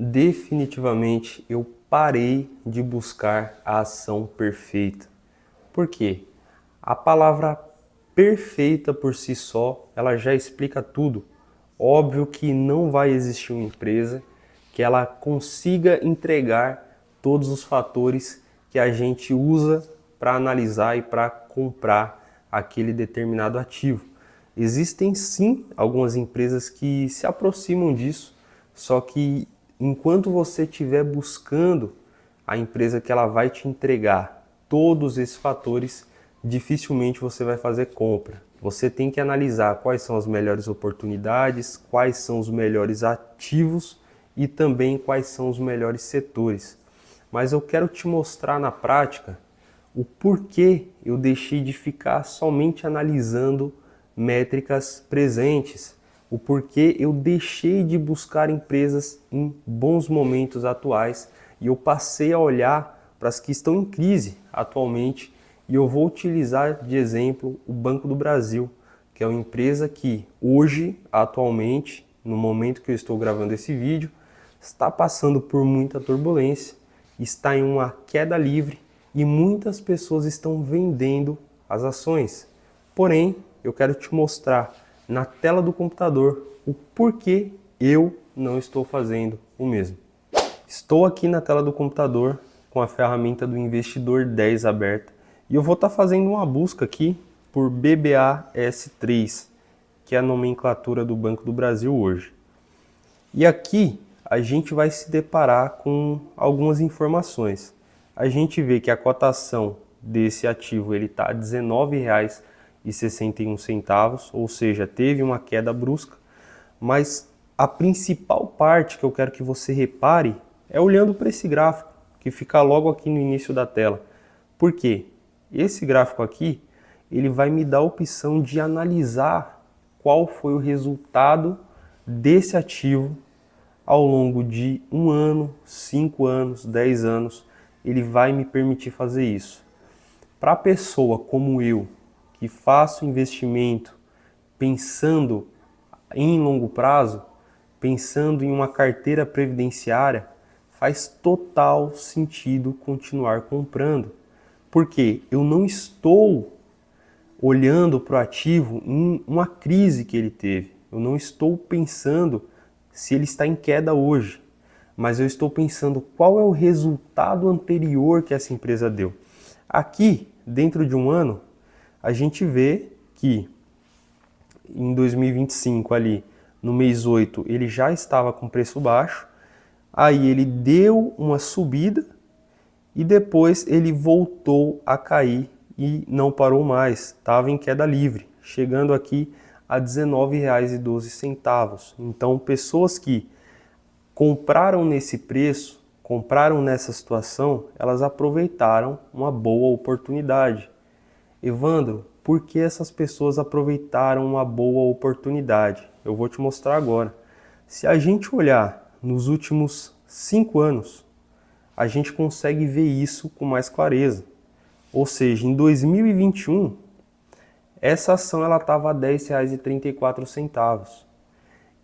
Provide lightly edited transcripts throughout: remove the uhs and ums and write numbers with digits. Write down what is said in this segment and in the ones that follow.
Definitivamente eu parei de buscar a ação perfeita. Por quê? A palavra perfeita por si só, ela já explica tudo. Óbvio que não vai existir uma empresa que ela consiga entregar todos os fatores que a gente usa para analisar e para comprar aquele determinado ativo. Existem sim algumas empresas que se aproximam disso, só que enquanto você estiver buscando a empresa que ela vai te entregar todos esses fatores, dificilmente você vai fazer compra. Você tem que analisar quais são as melhores oportunidades, quais são os melhores ativos e também quais são os melhores setores. Mas eu quero te mostrar na prática o porquê eu deixei de ficar somente analisando métricas presentes, o porquê eu deixei de buscar empresas em bons momentos atuais e eu passei a olhar para as que estão em crise atualmente, e eu vou utilizar de exemplo o Banco do Brasil, que é uma empresa que hoje, atualmente, no momento que eu estou gravando esse vídeo, está passando por muita turbulência, está em uma queda livre e muitas pessoas estão vendendo as ações. Porém, eu quero te mostrar na tela do computador o porquê eu não estou fazendo o mesmo. Estou aqui na tela do computador com a ferramenta do Investidor 10 aberta e eu vou estar fazendo uma busca aqui por BBAS3, que é a nomenclatura do Banco do Brasil hoje. E aqui a gente vai se deparar com algumas informações. A gente vê que a cotação desse ativo está a R$ 19,61, ou seja, teve uma queda brusca, mas a principal parte que eu quero que você repare é olhando para esse gráfico, que fica logo aqui no início da tela. Por quê? Esse gráfico aqui, ele vai me dar a opção de analisar qual foi o resultado desse ativo ao longo de 1 ano, 5 anos, 10 anos. Ele vai me permitir fazer isso. Para a pessoa como eu, que faço investimento pensando em longo prazo, pensando em uma carteira previdenciária, faz total sentido continuar comprando. Porque eu não estou olhando para o ativo em uma crise que ele teve. Eu não estou pensando se ele está em queda hoje, mas eu estou pensando qual é o resultado anterior que essa empresa deu. Aqui, dentro de um ano, a gente vê que em 2025 ali, no mês 8, ele já estava com preço baixo, aí ele deu uma subida e depois ele voltou a cair e não parou mais, estava em queda livre, chegando aqui a R$ 19,12. Então, pessoas que compraram nesse preço, compraram nessa situação, elas aproveitaram uma boa oportunidade. Evandro, por que essas pessoas aproveitaram uma boa oportunidade? Eu vou te mostrar agora. Se a gente olhar nos últimos 5 anos, a gente consegue ver isso com mais clareza. Ou seja, em 2021, essa ação estava a R$ 10,34.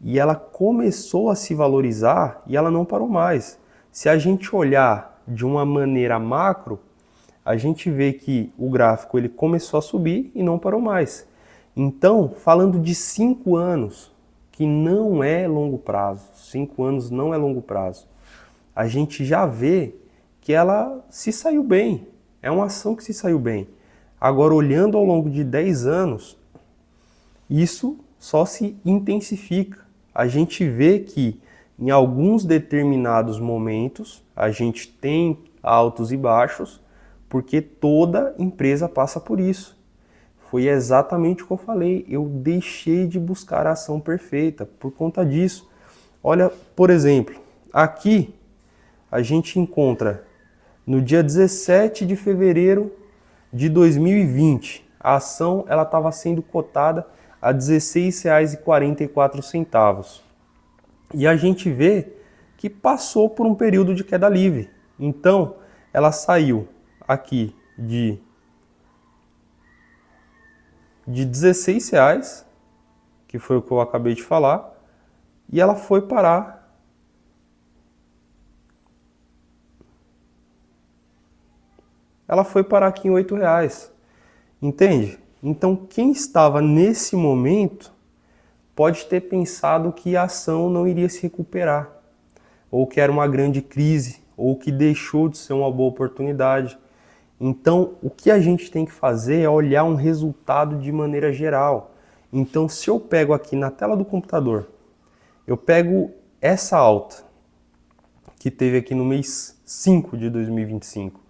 E ela começou a se valorizar e ela não parou mais. Se a gente olhar de uma maneira macro, a gente vê que o gráfico ele começou a subir e não parou mais. Então, falando de 5 anos, que não é longo prazo, 5 anos não é longo prazo, a gente já vê que ela se saiu bem. É uma ação que se saiu bem. Agora, olhando ao longo de 10 anos, isso só se intensifica. A gente vê que em alguns determinados momentos a gente tem altos e baixos, porque toda empresa passa por isso. Foi exatamente o que eu falei, eu deixei de buscar a ação perfeita por conta disso. Olha, por exemplo, aqui a gente encontra no dia 17 de fevereiro de 2020, a ação estava sendo cotada a R$ 16,44. E a gente vê que passou por um período de queda livre. Então, ela saiu aqui de R$ 16, que foi o que eu acabei de falar, e ela foi parar ela foi parar aqui em R$ 8. Entende? Então, quem estava nesse momento pode ter pensado que a ação não iria se recuperar, ou que era uma grande crise, ou que deixou de ser uma boa oportunidade. Então, o que a gente tem que fazer é olhar um resultado de maneira geral. Então, se eu pego aqui na tela do computador, eu pego essa alta que teve aqui no mês 5 de 2025.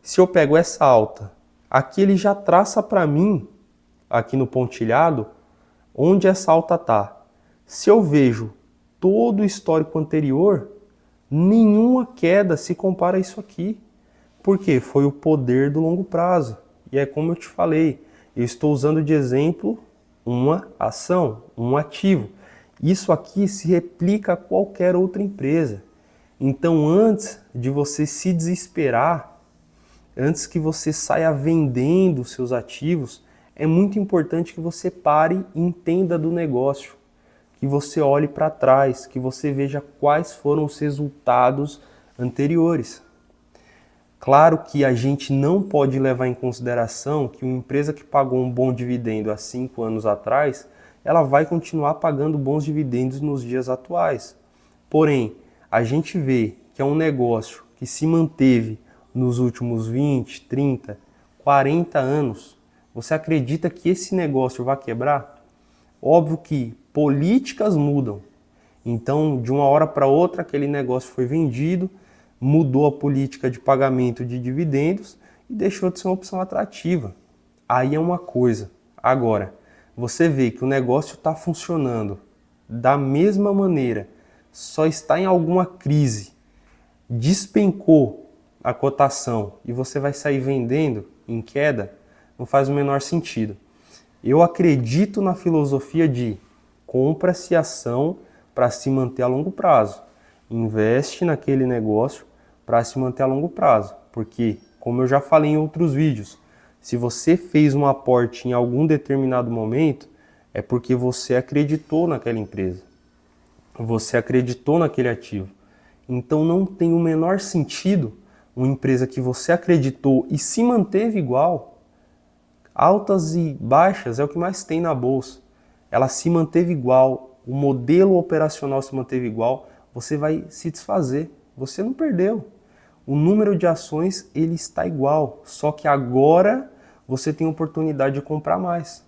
Se eu pego essa alta, aqui ele já traça para mim, aqui no pontilhado, onde essa alta está. Se eu vejo todo o histórico anterior, nenhuma queda se compara a isso aqui. Por quê? Foi o poder do longo prazo. E é como eu te falei, eu estou usando de exemplo uma ação, um ativo. Isso aqui se replica a qualquer outra empresa. Então, antes de você se desesperar, antes que você saia vendendo seus ativos, é muito importante que você pare e entenda do negócio, que você olhe para trás, que você veja quais foram os resultados anteriores. Claro que a gente não pode levar em consideração que uma empresa que pagou um bom dividendo há 5 anos atrás, ela vai continuar pagando bons dividendos nos dias atuais. Porém, a gente vê que é um negócio que se manteve nos últimos 20, 30, 40 anos. Você acredita que esse negócio vai quebrar? Óbvio que políticas mudam. Então, de uma hora para outra, aquele negócio foi vendido, mudou a política de pagamento de dividendos e deixou de ser uma opção atrativa. Aí é uma coisa. Agora, você vê que o negócio está funcionando da mesma maneira, só está em alguma crise, despencou a cotação e você vai sair vendendo em queda, não faz o menor sentido. Eu acredito na filosofia de compra-se ação para se manter a longo prazo. Investe naquele negócio para se manter a longo prazo. Porque, como eu já falei em outros vídeos, se você fez um aporte em algum determinado momento, é porque você acreditou naquela empresa. Você acreditou naquele ativo. Então não tem o menor sentido uma empresa que você acreditou e se manteve igual. Altas e baixas é o que mais tem na bolsa. Ela se manteve igual, o modelo operacional se manteve igual, você vai se desfazer. Você não perdeu. O número de ações ele está igual, só que agora você tem a oportunidade de comprar mais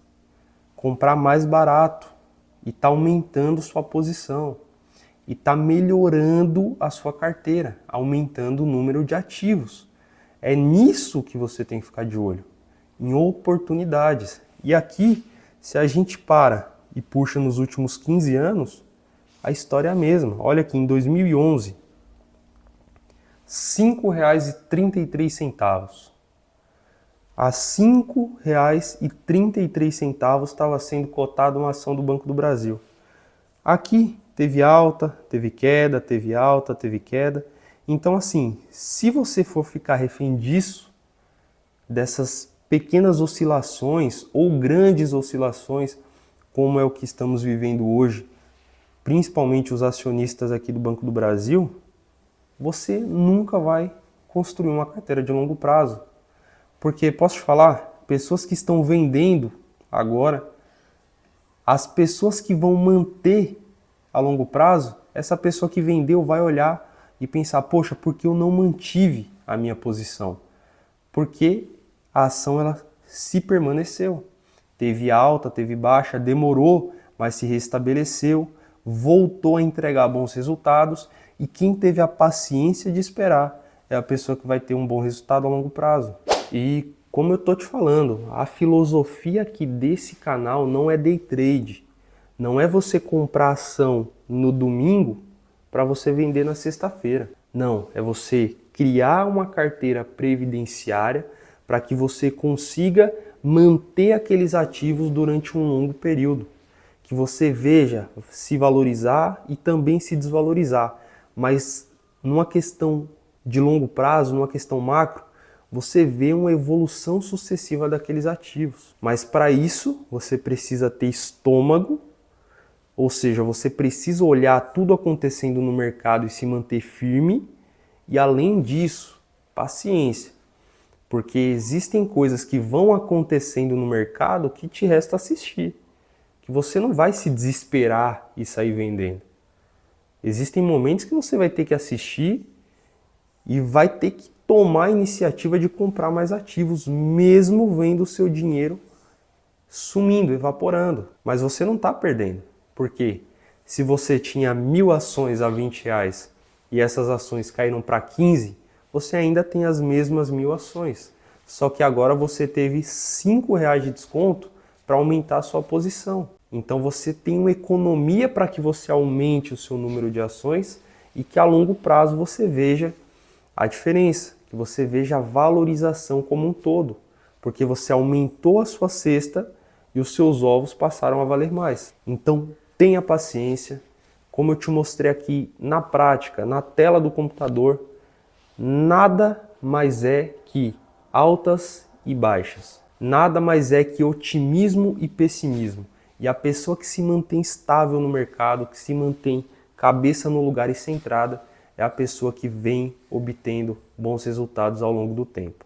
barato e está aumentando sua posição e está melhorando a sua carteira, aumentando o número de ativos. É nisso que você tem que ficar de olho, em oportunidades. E aqui, se a gente para e puxa nos últimos 15 anos, a história é a mesma. Olha aqui, em 2011, R$ 5,33. A R$ 5,33 estava sendo cotada uma ação do Banco do Brasil. Aqui teve alta, teve queda, teve alta, teve queda. Então assim, se você for ficar refém disso, dessas pequenas oscilações ou grandes oscilações, como é o que estamos vivendo hoje, principalmente os acionistas aqui do Banco do Brasil, você nunca vai construir uma carteira de longo prazo. Porque, posso te falar, pessoas que estão vendendo agora, as pessoas que vão manter a longo prazo, essa pessoa que vendeu vai olhar e pensar, poxa, por que eu não mantive a minha posição? Porque a ação ela se permaneceu. Teve alta, teve baixa, demorou, mas se restabeleceu, voltou a entregar bons resultados e quem teve a paciência de esperar é a pessoa que vai ter um bom resultado a longo prazo. E como eu tô te falando, a filosofia aqui desse canal não é day trade. Não é você comprar ação no domingo para você vender na sexta-feira. Não, é você criar uma carteira previdenciária para que você consiga manter aqueles ativos durante um longo período. Que você veja se valorizar e também se desvalorizar. Mas numa questão de longo prazo, numa questão macro, você vê uma evolução sucessiva daqueles ativos. Mas para isso, você precisa ter estômago, ou seja, você precisa olhar tudo acontecendo no mercado e se manter firme. E além disso, paciência. porque existem coisas que vão acontecendo no mercado que te resta assistir, que você não vai se desesperar e sair vendendo. Existem momentos que você vai ter que assistir e vai ter que tomar a iniciativa de comprar mais ativos, mesmo vendo o seu dinheiro sumindo, evaporando. Mas você não está perdendo. Por quê? Se você tinha 1.000 ações a R$20 e essas ações caíram para 15, você ainda tem as mesmas 1.000 ações. Só que agora você teve R$5 de desconto para aumentar a sua posição. Então você tem uma economia para que você aumente o seu número de ações e que a longo prazo você veja a diferença, que você veja a valorização como um todo, porque você aumentou a sua cesta e os seus ovos passaram a valer mais. Então tenha paciência, como eu te mostrei aqui na prática, na tela do computador, nada mais é que altas e baixas, nada mais é que otimismo e pessimismo. E a pessoa que se mantém estável no mercado, que se mantém cabeça no lugar e centrada, é a pessoa que vem obtendo bons resultados ao longo do tempo.